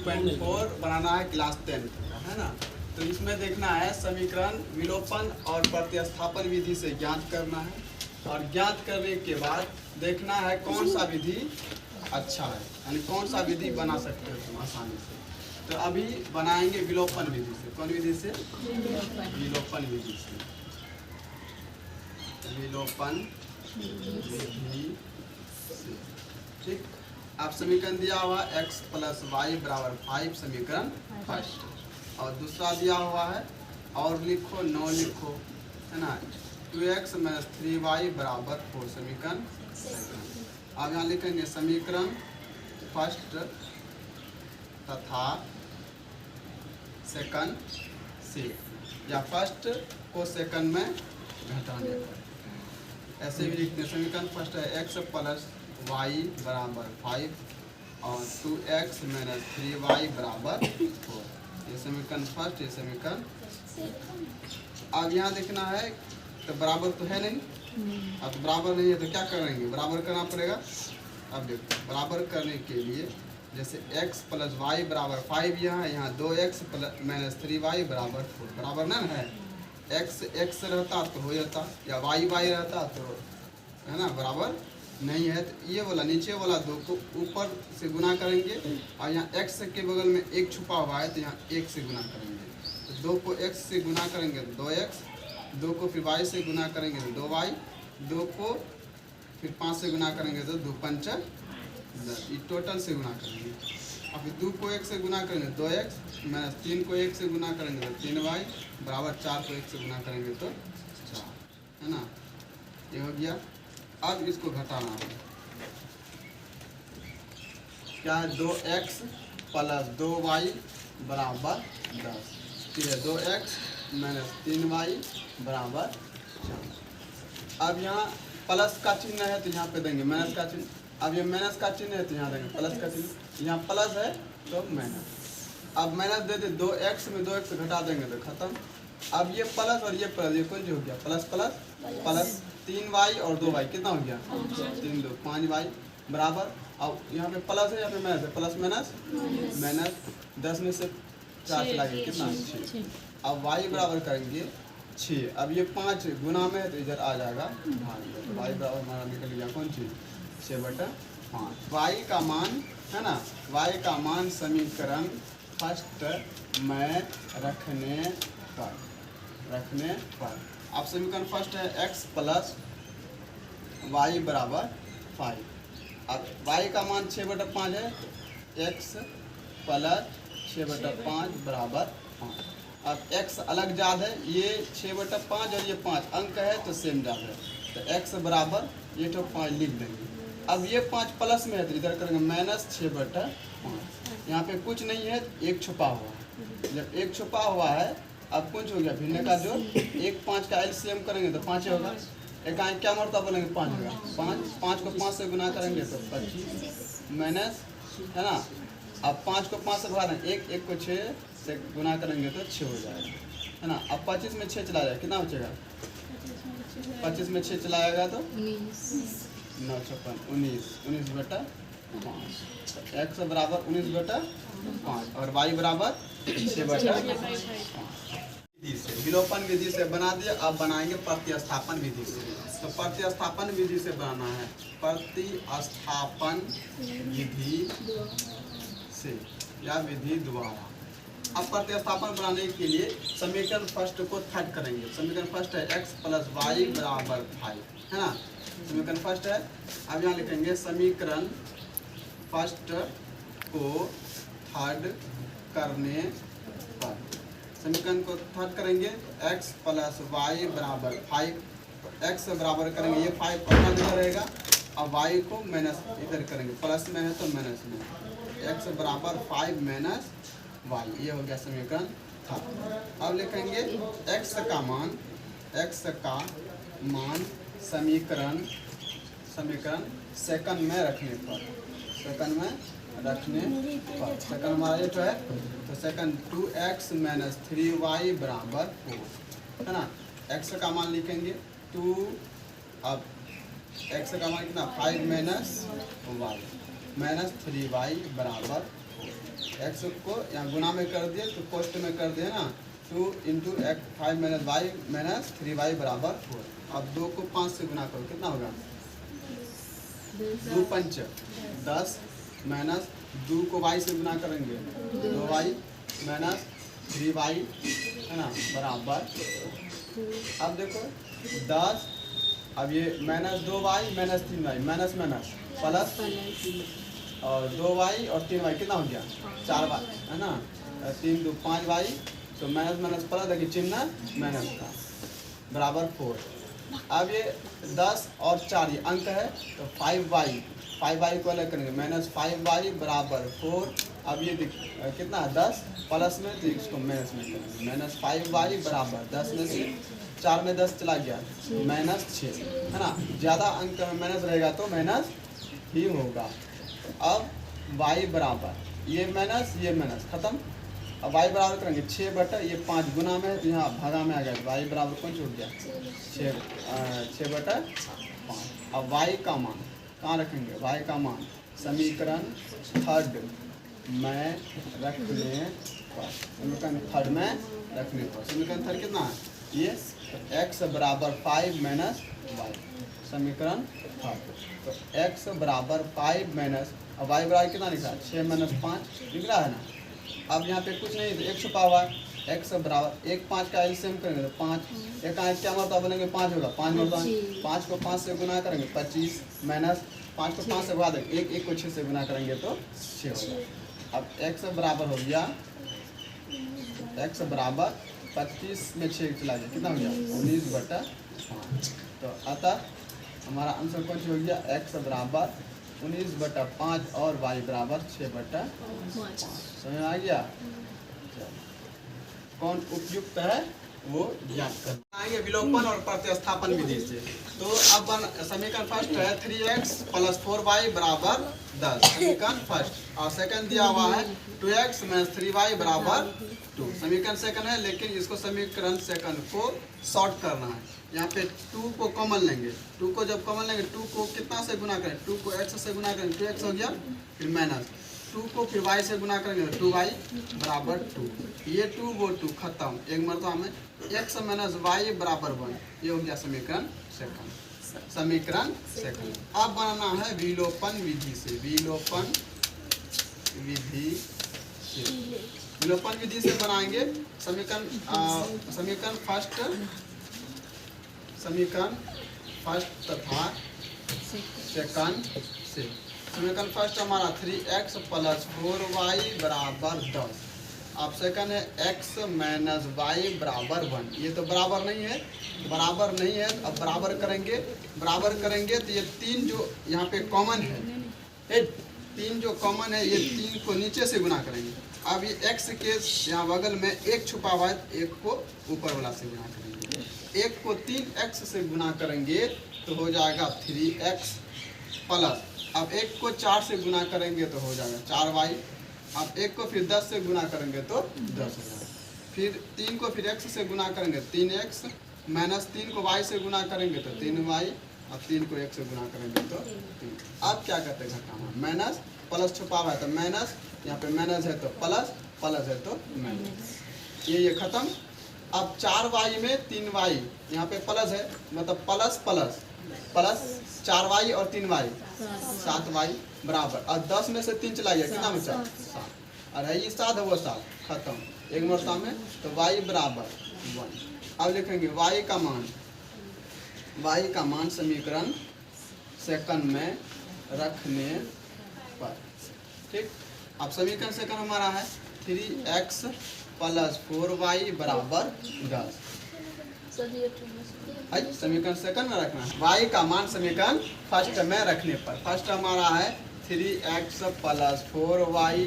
2.4 बनाना है क्लास 10 का, है ना। तो इसमें देखना है समीकरण विलोपन और प्रतिस्थापन विधि से ज्ञात करना है, और ज्ञात करने के बाद देखना है कौन सा विधि अच्छा है, यानी कौन सा विधि बना सकते हो तुम आसानी से। तो अभी बनाएंगे विलोपन विधि से। कौन विधि से? विलोपन विधि से। विलोपन विधि से, ठीक। आप समीकरण दिया हुआ x + y = 5 समीकरण फर्स्ट, और दूसरा दिया हुआ है और लिखो 9 लिखो, है ना। 2x - 3y = 4 समीकरण सेकंड। अब यहाँ लिखेंगे समीकरण फर्स्ट तथा सेकंड से, या फर्स्ट को सेकंड में घटाने पर ऐसे भी लिखते हैं। समीकरण फर्स्ट है x + y = 5 और 2x - 3y = 4। ये समीकरण फर्स्ट, ये समीकरण। अब यहाँ देखना है तो बराबर तो है नहीं, अब बराबर नहीं है तो क्या करेंगे, बराबर करना पड़ेगा। अब देखो बराबर करने के लिए जैसे x + y = 5 यहाँ 2x - 3y = 4 बराबर ना है। x रहता तो हो जाता, या y रहता तो, है ना, बराबर नहीं है। तो ये वाला नीचे वाला 2 को ऊपर से गुना करेंगे, और यहाँ x के बगल में 1 छुपा हुआ है तो यहाँ 1 से गुना करेंगे। तो 2 को x से गुना करेंगे तो 2x, 2 को फिर y से गुना करेंगे तो 2y, 2 को फिर 5 से गुना करेंगे तो 2 × 5 = 10। ये टोटल से गुना करेंगे। और फिर 2 को 1 से गुना करेंगे 2x, - 3 को 1 से गुना करेंगे तो 3y = 4 को 1 से गुना करेंगे तो 4, है ना। ये हो गया। अब इसको घटाना है, क्या है, 2x + 2y = 10। फिर 2x - 3y = 4। अब यहाँ प्लस का चिन्ह है तो यहाँ पे देंगे माइनस का चिन्ह। अब ये माइनस का चिन्ह है तो यहाँ देंगे प्लस का चिन्ह। यहाँ प्लस है तो माइनस। अब माइनस दे दे, 2x में 2x घटा देंगे तो खत्म। अब ये प्लस और ये प्लस, ये कौन हो गया, प्लस प्लस प्लस। 3y और 2y कितना हो गया, 3 2 5y बराबर। अब यहाँ पे प्लस है, यहाँ पे माइनस है, प्लस माइनस माइनस। 10 में से 4 चला गया, कितना 6। अब y बराबर करेंगे 6। अब ये 5 गुना में है तो इधर आ जाएगा भाग में, तो y बराबर हमारा निकल गया कौन चीज, 6/5। y का मान, है ना, y का मान समीकरण फर्स्ट में रखने पर अब समीकरण फर्स्ट है x + y = 5। अब y का मान 6/5 है, x + 6/5 = 5। अब x अलग जाद है, ये 6/5 और ये 5 अंक है तो सेम जाद है, तो x बराबर ये तो 5 लिख देंगे। अब ये 5 प्लस में है तो इधर करेंगे -6/5। यहाँ पे कुछ नहीं है, 1 छुपा हुआ है। जब 1 छुपा हुआ है, अब कुछ हो गया भिन्न का जोड़, 1 5 का एलसीएम करेंगे तो 5 होगा। एक क्या मरता बोलेंगे 5 होगा। 5 को 5 से गुना करेंगे तो 25 माइनस, है ना। अब 5 को 5 से भगा दें, 1 को 6 से गुना करेंगे तो 6 हो जाएगा, है ना। अब 25 में 6 चला जाएगा, कितना बचेगा, 25 में 6 चलाएगा तो 9 56 19/5। x बराबर 19/5 और y बराबर 6/5। विलोपन विधि से बना दिया। अब बनाएंगे प्रतिस्थापन विधि से। तो प्रतिस्थापन विधि से बनाना है, प्रतिस्थापन विधि से या विधि द्वारा। अब प्रतिस्थापन बनाने के लिए समीकरण फर्स्ट को थर्ड करेंगे। समीकरण फर्स्ट है x + y = 5, है ना। समीकरण फर्स्ट है। अब यहाँ लिखेंगे समीकरण फर्स्ट को थर्ड करने पर, समीकरण को थर्ड करेंगे x + y = 5। तो x बराबर करेंगे, ये 5 अपना इधर रहेगा, अब y को माइनस इधर करेंगे, प्लस में है तो माइनस में, x बराबर 5 - y। ये हो गया समीकरण थर्ड। अब लिखेंगे x का मान समीकरण सेकंड में रखने पर, सेकंड हमारा ये तो है, तो सेकंड 2x - 3y = 4, है ना। x का मान लिखेंगे 2, अब x का मान कितना 5 - y -3y = 4। एक्स को यहाँ गुना में कर दिए तो पोस्ट में कर दिए ना, 2 into x 5 minus y minus 3y बराबर 4। अब 2 को 5 से गुना करो, कितना होगा? 2 पंच 10 माइनस 2 को y से गुना करेंगे 2y माइनस 3y है ना बराबर। अब देखो 10, अब ये minus 2y minus 3y minus minus plus और 2y और 3y कितना हो गया? 4y है ना, 3 2 5y, तो माइनस माइनस प्लस, देखिए चिन्ह माइनस का बराबर 4। अब ये 10 और 4 ये अंक है तो 5y को अलग करेंगे, माइनस 5y बराबर 4। अब ये कितना है? 10 प्लस में, तो इसको माइनस में करेंगे, माइनस 5y बराबर 10 में से 4 में 10 चला गया माइनस 6 है ना। ज़्यादा अंक में माइनस रहेगा तो माइनस ही होगा। अब y बराबर ये माइनस खत्म। अब y बराबर करेंगे 6 बटा ये 5 गुना में है तो यहाँ भागा में आ गया, y बराबर कौन छूट गया? 6 बटा 5। अब y का मान कहाँ रखेंगे? y का मान समीकरण थर्ड में रखने पर, समीकरण थर्ड में रखने पर, समीकरण थर्ड कितना है? ये x बराबर 5 माइनस वाई, समीकरण थर्ड। तो x बराबर 5 माइनस, अब y बराबर कितना लिखा है? 6 माइनस 5 लिख रहा है ना। अब यहाँ पे कुछ नहीं, एक छुपा हुआ है। x बराबर 1 5 का एलसीएम करेंगे तो 5, एक क्या मरतबा बनेंगे? 5 होगा, 5 मरतबा 5 को 5 से गुना करेंगे 25 माइनस 5 को 5 से गुणा देंगे, 1 को 6 से गुना करेंगे तो 6 होगा। अब x बराबर हो गया, x बराबर 25 में 6 चला गया, कितना हो गया? 19 बटा 5। तो अतः हमारा आंसर कौन हो गया? x बराबर 19 बटा 5 और y बराबर 6 बटा 5। समझ में आ गया? कौन उपयुक्त है वो ज्ञात करना आएंगे विलोपन और प्रतिस्थापन विधि से। तो अब समीकरण फर्स्ट है 3x प्लस 4y बराबर 10, समीकरण फर्स्ट। और सेकंड दिया हुआ है 2x माइनस 3y बराबर 2, समीकरण सेकंड है। लेकिन इसको समीकरण सेकंड को शॉर्ट करना है। यहाँ पे 2 को कॉमन लेंगे, 2 को जब कॉमन लेंगे 2 को कितना से गुना करें? 2 को x से गुना करेंगे 2x हो गया, फिर माइनस 2 को फिर y से गुना करेंगे 2y बराबर 2, ये 2 वो 2 खत्म, एक मरतबा में x माइनस y बराबर 1, ये हो गया समीकरण सेकंड। समीकरण सेकंड अब बनाना है विलोपन विधि से, विलोपन विधि से, विलोपन विधि से बनाएंगे समीकरण फर्स्ट, समीकरण फर्स्ट तथा सेकंड से। समीकरण फर्स्ट हमारा 3x प्लस 4y बराबर 10। अब सेकंड है x माइनस y बराबर 1। ये तो बराबर नहीं है, बराबर नहीं है। अब बराबर करेंगे तो ये 3 जो यहाँ पे कॉमन है, 3 जो कॉमन है, ये 3 को नीचे से गुना करेंगे। अब ये x के यहाँ बगल में 1 छुपा हुआ है, 1 को ऊपर वाला से गुना करेंगे। 1 को 3x से गुना करेंगे तो हो जाएगा 3x प्लस, अब 1 को 4 से गुना करेंगे तो हो जाएगा 4y। अब 1 को फिर 10 से गुना करेंगे तो 10 हो जाएगा। फिर 3 को फिर x से गुना करेंगे 3x, माइनस 3 को y से गुना करेंगे तो 3y, अब 3 को 1 से गुना करेंगे तो 3। अब क्या करते हैं घटाना, माइनस प्लस छुपा हुआ है तो माइनस, यहाँ पे माइनस है तो प्लस, प्लस है तो माइनस, ये खत्म। अब 4y में 3y, यहाँ पे प्लस है मतलब प्लस प्लस प्लस 4y और 3y 7y बराबर, और 10 में से 3 चला गया, कितना में 7, और ये 7 है वो 7 खत्म, एक मरतबा में। तो y बराबर 1। अब लिखेंगे y का मान समीकरण सेकंड में रखने पर, ठीक। अब समीकरण सेकंड हमारा है 3x प्लस 4y बराबर 10। समीकरण सेकंड में रखना है। y का मान समीकरण फर्स्ट में रखने पर, फर्स्ट हमारा है 3x प्लस 4y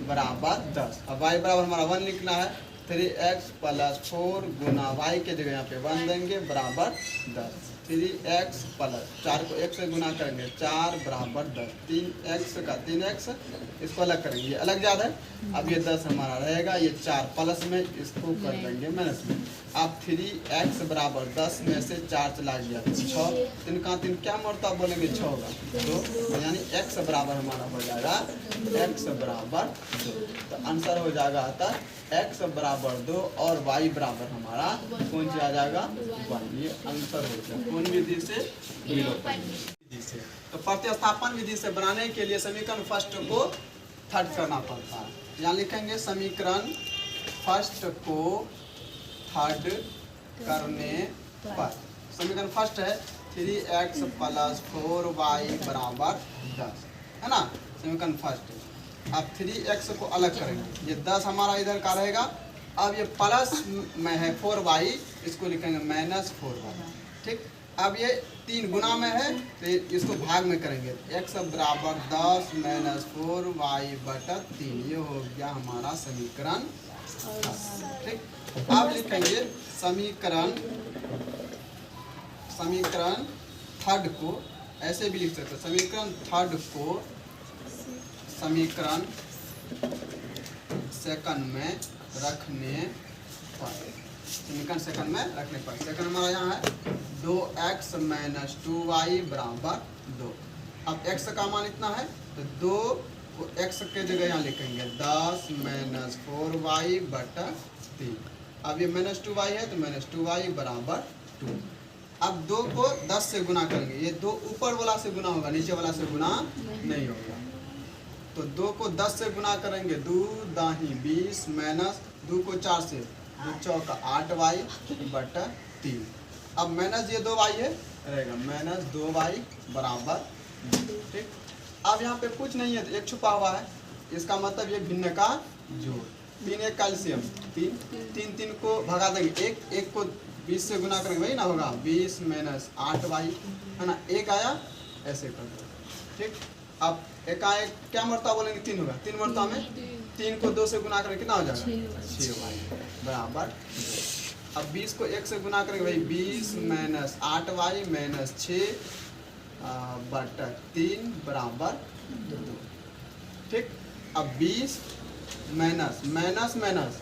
बराबर 10। अब y बराबर हमारा 1 लिखना है, 3x प्लस 4 गुना y के जगह यहाँ पे 1 देंगे बराबर 10। 3x प्लस 4 को 1 से गुना करेंगे 4 बराबर 10, 3x का 3x, इसको अलग करेंगे, ये अलग ज़्यादा है। अब ये 10 हमारा रहेगा, ये 4 प्लस में इसको कर देंगे माइनस में, अब 3x बराबर 10 में से 4 चला गया 6, 3 का 3 क्या मरतबा बोलेंगे 6 होगा, तो यानी x बराबर हमारा हो जाएगा x बराबर 2। तो आंसर हो जाएगा अतः x बराबर 2 और y बराबर हमारा कौन सी आ जाएगा 1। ये आंसर हो जाएगा कौन विधि से, विलोपन विधि से। तो प्रतिस्थापन विधि से बनाने के लिए समीकरण फर्स्ट को थर्ड करना पड़ता है। यहाँ लिखेंगे समीकरण फर्स्ट को थर्ड करने पर, समीकरण फर्स्ट है 3x प्लस 4y बराबर 10, है ना, समीकरण फर्स्ट। अब 3x को अलग करेंगे, ये 10 हमारा इधर का रहेगा। अब ये प्लस में है 4y, इसको लिखेंगे माइनस 4y, ठीक। अब ये 3 गुना में है तो इसको भाग में करेंगे, x बराबर 10 माइनस 4y बटा 3, ये हो गया हमारा समीकरण, ठीक। अब लिखेंगे समीकरण थर्ड को ऐसे भी लिख सकते हैं, समीकरण थर्ड को समीकरण सेकंड में रखने पर, समीकरण सेकंड में रखने पर, सेकंड हमारा यहाँ है 2x माइनस 2y बराबर 2। अब x का मान इतना है तो 2 को x के जगह यहाँ लिखेंगे 10 माइनस 4y बटा 3। अब ये माइनस 2y है तो माइनस 2y बराबर 2। अब 2 को 10 से गुना करेंगे, ये 2 ऊपर वाला से गुना होगा, नीचे वाला से गुना नहीं होगा। तो 2 को 10 से गुना करेंगे, 2 दाही 20 माइनस 2 को 4 से 2 चौका 8y बटा 3। अब माइनस ये 2y है रहेगा माइनस 2y बराबर, ठीक। अब यहाँ पे कुछ नहीं है तो एक छुपा हुआ है, इसका मतलब ये भिन्न का जोड़, 3 1 कैल्शियम 3 को भगा देंगे, एक को 20 से गुना करेंगे वही ना होगा 20 माइनस 8y, है ना, एक आया ऐसे कर दो, ठीक। अब एकाएक क्या मरतबा बोलेंगे 3 होगा, 3 मरतबा में 3 को 2 से गुना करेंगे कितना हो जाएगा 6y बराबर। अब 20 को 1 से गुना करेंगे भाई 20 माइनस 8y माइनस 6 बटा 3 बराबर 2, ठीक। अब 20 minus minus minus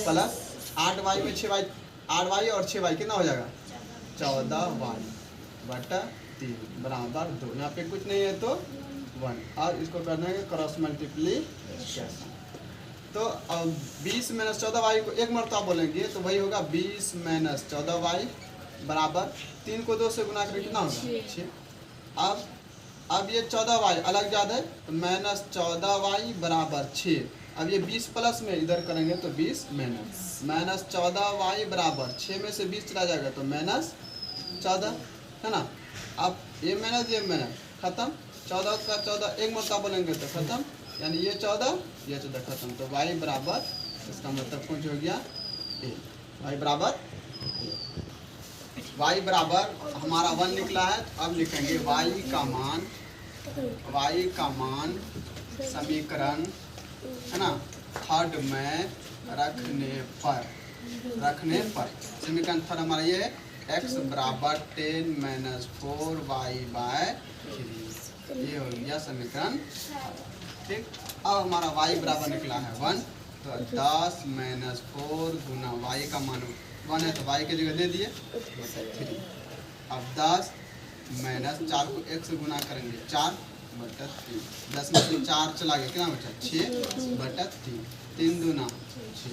plus 8y में 6y, 8y और 6y कितना हो जाएगा 14y बटा 3 बराबर 2। यहाँ पे कुछ नहीं है तो 1, और इसको करना है क्रॉस मल्टीप्लिकेशन। तो अब 20 माइनस 14y को एक मरतबा बोलेंगे तो वही होगा 20 माइनस 14y बराबर 3 को 2 से गुना करके कितना होगा 6। अब ये 14y अलग ज़्यादा है तो माइनस 14y बराबर 6। अब ये 20 प्लस में इधर करेंगे तो 20 माइनस 14y बराबर 6 में से 20 चला जाएगा तो माइनस 14, है ना। अब ये माइनस खत्म, 14 का 14 एक मरतबा बोलेंगे तो खत्म, यानी ये 14 खत्म। तो y बराबर, इसका मतलब कुछ हो गया a, y बराबर y बराबर हमारा 1 निकला है। तो अब लिखेंगे y का मान समीकरण, है ना, थर्ड में रखने पर समीकरण थर्ड हमारा ये है x बराबर 10 माइनस 4y बाय 3, ये हो गया समीकरण, ठीक। अब हमारा y बराबर निकला है 1, तो 10 माइनस 4 गुना y का मान 1 है तो y की जगह दे दिए 3। अब 10 माइनस 4 को 1 से गुना करेंगे 4 बटा 3, 10 में से 4 चला गया कितना बचा 6 बटा 3, 3 दूना 6,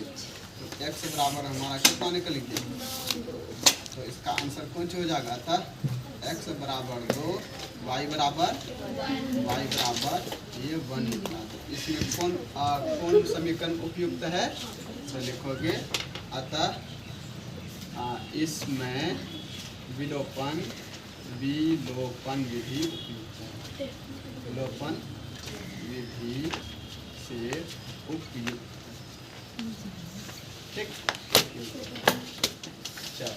तो x बराबर हमारा कितना निकल गया, तो इसका आंसर कौन सा हो जाएगा, अतः x बराबर 2, y बराबर ये 1 निकला। तो इसमें कौन समीकरण उपयुक्त है, तो लिखोगे अतः इसमें विलोपन विधि उपयुक्त है, विलोपन विधि से उपयुक्त, ठीक। चलो।